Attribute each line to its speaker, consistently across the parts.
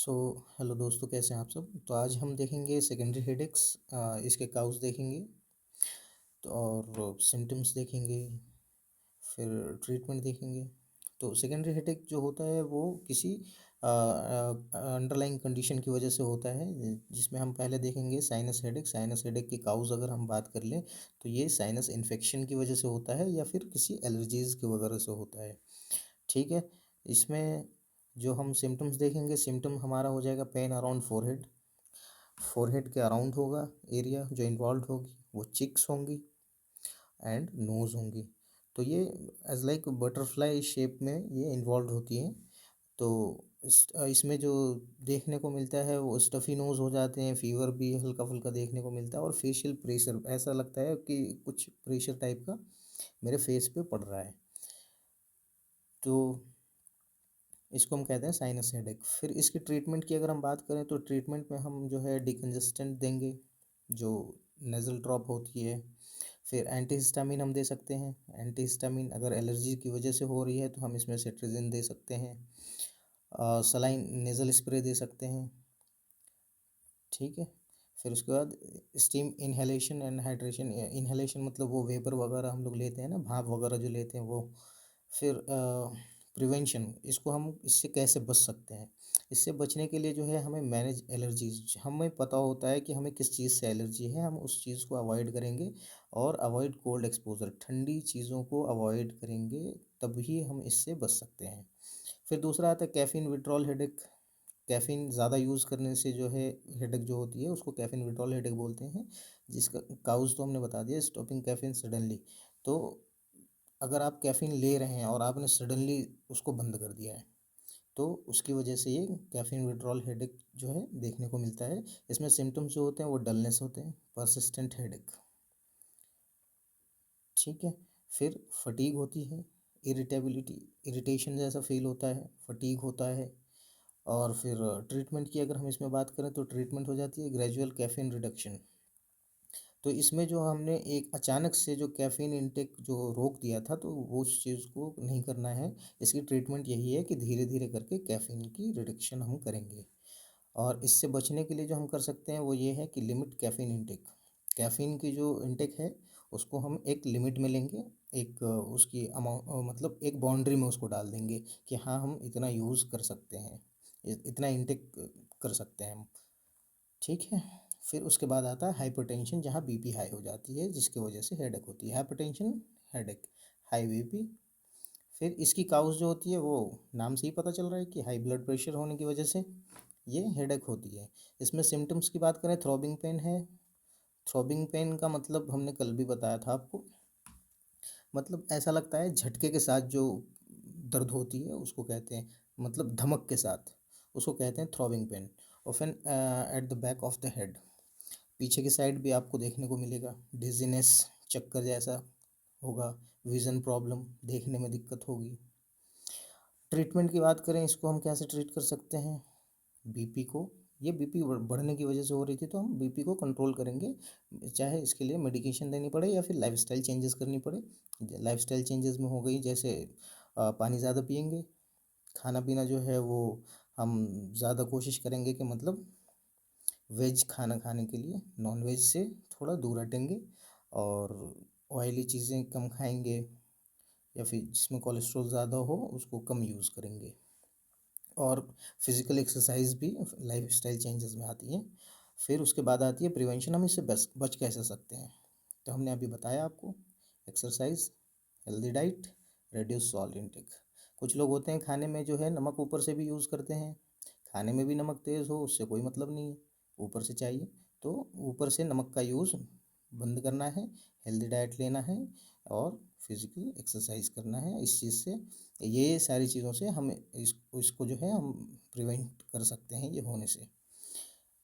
Speaker 1: So hello दोस्तों, कैसे हैं आप सब। तो आज हम देखेंगे सेकेंडरी हेडेक्स, इसके काउज देखेंगे तो और सिम्टम्स देखेंगे, फिर ट्रीटमेंट देखेंगे। तो सेकेंडरी हेडेक जो होता है वो किसी अंडरलाइंग कंडीशन की वजह से होता है, जिसमें हम पहले देखेंगे साइनस हेडेक। साइनस हेडेक की काउज अगर हम बात कर लें तो ये साइनस इन्फेक्शन की वजह से होता है या फिर किसी एलर्जीज़ की वगैरह से होता है। ठीक है। इसमें जो हम सिम्टम्स देखेंगे, सिम्टम हमारा हो जाएगा पेन अराउंड फोरहेड। फोरहेड के अराउंड होगा एरिया जो इन्वॉल्व होगी, वो चिक्स होंगी एंड नोज़ होंगी। तो ये एज लाइक बटरफ्लाई शेप में ये इन्वॉल्व होती हैं। तो इसमें जो देखने को मिलता है वो स्टफ़ी नोज़ हो जाते हैं, फीवर भी हल्का फुल्का देखने को मिलता है और फेशियल प्रेशर, ऐसा लगता है कि कुछ प्रेशर टाइप का मेरे फेस पे पड़ रहा है। तो इसको हम कहते हैं साइनस हेडेक। फिर इसकी ट्रीटमेंट की अगर हम बात करें तो ट्रीटमेंट में हम जो है डिकंजेस्टेंट देंगे, जो नेज़ल ड्रॉप होती है। फिर एंटीहिस्टामिन हम दे सकते हैं। एंटीहिस्टामिन अगर एलर्जी की वजह से हो रही है तो हम इसमें सेट्रिजिन दे सकते हैं। सलाइन नेज़ल स्प्रे दे सकते हैं। ठीक है। फिर उसके बाद steam inhalation and hydration. Inhalation मतलब वो वेपर वगैरह हम लोग लेते हैं ना, भाप वगैरह जो लेते हैं वो। फिर प्रिवेंशन, इसको हम इससे कैसे बच सकते हैं। इससे बचने के लिए जो है हमें मैनेज एलर्जीज, हमें पता होता है कि हमें किस चीज़ से एलर्जी है, हम उस चीज़ को अवॉइड करेंगे। और अवॉइड कोल्ड एक्सपोजर, ठंडी चीज़ों को अवॉइड करेंगे, तभी हम इससे बच सकते हैं। फिर दूसरा आता है कैफ़ीन विड्रॉल हेडेक। कैफ़ीन ज़्यादा यूज़ करने से जो है हेडेक जो होती है उसको कैफ़ीन विड्रॉल हेडेक बोलते हैं। जिसका काउज़ तो हमने बता दिया, स्टॉपिंग कैफ़ीन सडनली। तो अगर आप कैफ़ीन ले रहे हैं और आपने सडनली उसको बंद कर दिया है तो उसकी वजह से ये कैफ़ीन विड्रॉल हेडेक जो है देखने को मिलता है। इसमें सिम्टम्स जो होते हैं वो डलनेस होते हैं, परसिस्टेंट हेडेक। ठीक है। फिर फटीग होती है, इरिटेबिलिटी, इरिटेशन जैसा फील होता है, फटीग होता है। और फिर ट्रीटमेंट की अगर हम इसमें बात करें तो ट्रीटमेंट हो जाती है ग्रेजुअल कैफ़ीन रिडक्शन। तो इसमें जो हमने एक अचानक से जो कैफ़ीन इंटेक जो रोक दिया था तो वो उस चीज़ को नहीं करना है। इसकी ट्रीटमेंट यही है कि धीरे धीरे करके कैफ़ीन की रिडक्शन हम करेंगे। और इससे बचने के लिए जो हम कर सकते हैं वो ये है कि लिमिट कैफ़ीन इंटेक। कैफ़ीन की जो इंटेक है उसको हम एक लिमिट में लेंगे, एक उसकी मतलब एक बाउंड्री में उसको डाल देंगे कि हाँ, हम इतना यूज़ कर सकते हैं, इतना इंटेक कर सकते हैं हम। ठीक है। फिर उसके बाद आता है हाइपरटेंशन, जहाँ बीपी हाई हो जाती है जिसकी वजह से हेडेक होती है। Hypertension, headache, high BP. फिर इसकी काउज जो होती है वो नाम से ही पता चल रहा है कि हाई ब्लड प्रेशर होने की वजह से ये हेडेक होती है। इसमें सिम्टम्स की बात करें, थ्रॉबिंग पेन है। थ्रॉबिंग पेन का मतलब हमने कल भी बताया था आपको, मतलब ऐसा लगता है झटके के साथ जो दर्द होती है उसको कहते हैं, मतलब धमक के साथ उसको कहते हैं throbbing pain. Often at the back of the head, पीछे की साइड भी आपको देखने को मिलेगा। डिजीनेस, चक्कर जैसा होगा। विज़न प्रॉब्लम, देखने में दिक्कत होगी। ट्रीटमेंट की बात करें, इसको हम कैसे ट्रीट कर सकते हैं। बीपी को, ये बीपी बढ़ने की वजह से हो रही थी तो हम बीपी को कंट्रोल करेंगे, चाहे इसके लिए मेडिकेशन देनी पड़े या फिर लाइफस्टाइल चेंजेस करनी पड़े। लाइफस्टाइल चेंजेस में हो गई जैसे पानी ज़्यादा पियेंगे, खाना पीना जो है वो हम ज़्यादा कोशिश करेंगे कि मतलब वेज खाना खाने के लिए, नॉन वेज से थोड़ा दूर हटेंगे। और ऑयली चीज़ें कम खाएंगे, या फिर जिसमें कोलेस्ट्रॉल ज़्यादा हो उसको कम यूज़ करेंगे। और फिज़िकल एक्सरसाइज भी लाइफस्टाइल चेंजेस में आती है। फिर उसके बाद आती है प्रिवेंशन, हम इससे बच कैसे सकते हैं। तो हमने अभी बताया आपको, exercise, healthy diet, reduce salt intake. कुछ लोग होते हैं खाने में जो है नमक ऊपर से भी यूज़ करते हैं, खाने में भी नमक तेज़ हो उससे कोई मतलब नहीं है, ऊपर से चाहिए। तो ऊपर से नमक का यूज़ बंद करना है, हेल्दी डाइट लेना है और फिज़िकल एक्सरसाइज करना है। इस चीज़ से, ये सारी चीज़ों से हम इसको जो है हम प्रिवेंट कर सकते हैं ये होने से।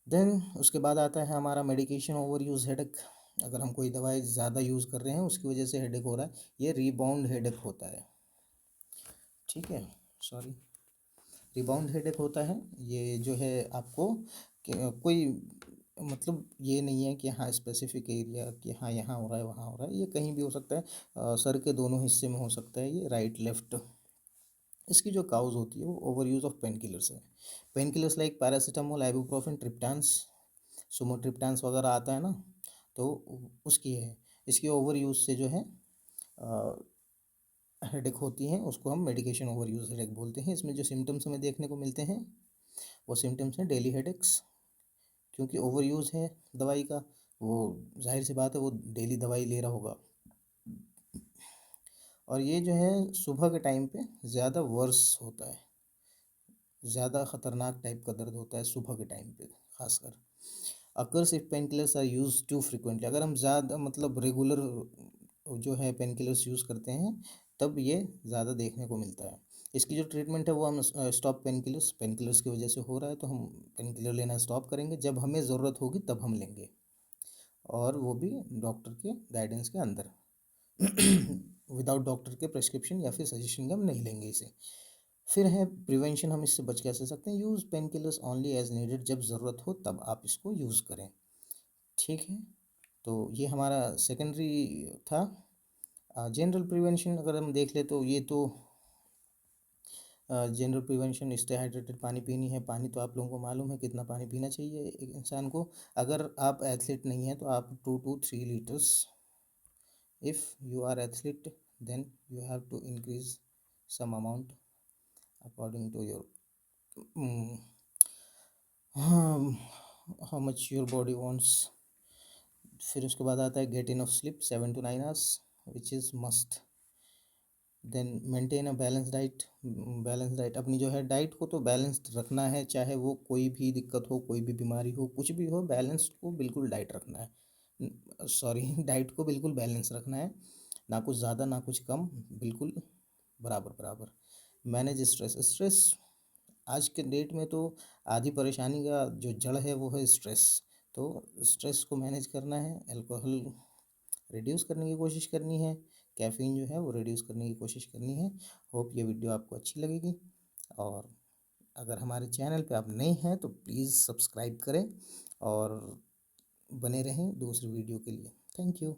Speaker 1: देन उसके बाद आता है हमारा मेडिकेशन ओवर यूज़ हेडेक। अगर हम कोई दवाई ज़्यादा यूज़ कर रहे हैं उसकी वजह से हेडेक हो रहा है, ये रीबाउंड हेडेक होता है। ठीक है, सॉरी, रिबाउंड हेडेक होता है। ये जो है आपको कोई मतलब ये नहीं है कि हाँ स्पेसिफिक एरिया कि हाँ यहाँ हो रहा है वहाँ हो रहा है, ये कहीं भी हो सकता है। सर के दोनों हिस्से में हो सकता है, ये राइट लेफ्ट। इसकी जो काउज होती है वो overuse of painkillers है। Painkillers like paracetamol, ibuprofen, triptans, sumatriptans वगैरह आता है ना, तो उसकी है। इसके ओवर यूज़ से जो है हेडेक होती है, उसको हम मेडिकेशन ओवर यूज़ हेडेक बोलते हैं। इसमें जो सिम्टम्स हमें देखने को मिलते हैं वो सिम्टम्स हैं डेली हेडेक्स, क्योंकि ओवर यूज़ है दवाई का, वो जाहिर सी बात है वो डेली दवाई ले रहा होगा। और ये जो है सुबह के टाइम पे ज़्यादा वर्स होता है, ज़्यादा ख़तरनाक टाइप का दर्द होता है सुबह के टाइम पे खासकर। Occurs if pain killers are use too frequently, अगर हम ज़्यादा मतलब रेगुलर जो है पेन किलर्स यूज़ करते हैं तब ये ज़्यादा देखने को मिलता है। इसकी जो ट्रीटमेंट है वो हम स्टॉप पेन किलर्स की वजह से हो रहा है तो हम पेन किलर लेना स्टॉप करेंगे, जब हमें ज़रूरत होगी तब हम लेंगे, और वो भी डॉक्टर के गाइडेंस के अंदर। विदाउट डॉक्टर के प्रेस्क्रिप्शन या फिर सजेशन के हम नहीं लेंगे इसे। फिर है प्रिवेंशन, हम इससे बच कैसे सकते हैं। Use pain killers only as needed, जब ज़रूरत हो तब आप इसको यूज़ करें। ठीक है, तो ये हमारा सेकेंडरी था। जनरल प्रिवेंशन अगर हम देख ले तो ये तो जनरल प्रिवेंशन, स्टे हाइड्रेटेड, पानी पीनी है। पानी तो आप लोगों को मालूम है कितना पानी पीना चाहिए एक इंसान को। अगर आप एथलीट नहीं हैं तो आप 2 to 3 litres, if you are athlete then you have to increase some amount according to your how much your body wants. फिर उसके बाद आता है get enough sleep 7 to 9 hours which is must. Then maintain a balance diet. Balance diet, अपनी जो है diet को तो बैलेंस्ड रखना है, चाहे वो कोई भी दिक्कत हो, कोई भी बीमारी हो, कुछ भी हो, बैलेंस को बिल्कुल डाइट रखना है, सॉरी डाइट को बिल्कुल बैलेंस रखना है, ना कुछ ज़्यादा ना कुछ कम, बिल्कुल बराबर बराबर। Manage stress. स्ट्रेस आज के डेट में तो आधी परेशानी का जो जड़ है वो है स्ट्रेस। तो स्ट्रेस को मैनेज करना है, अल्कोहल रिड्यूस करने की कोशिश करनी है, कैफ़ीन जो है वो रिड्यूस करने की कोशिश करनी है। होप ये वीडियो आपको अच्छी लगेगी, और अगर हमारे चैनल पे आप नए हैं तो प्लीज़ सब्सक्राइब करें और बने रहें दूसरी वीडियो के लिए। Thank you.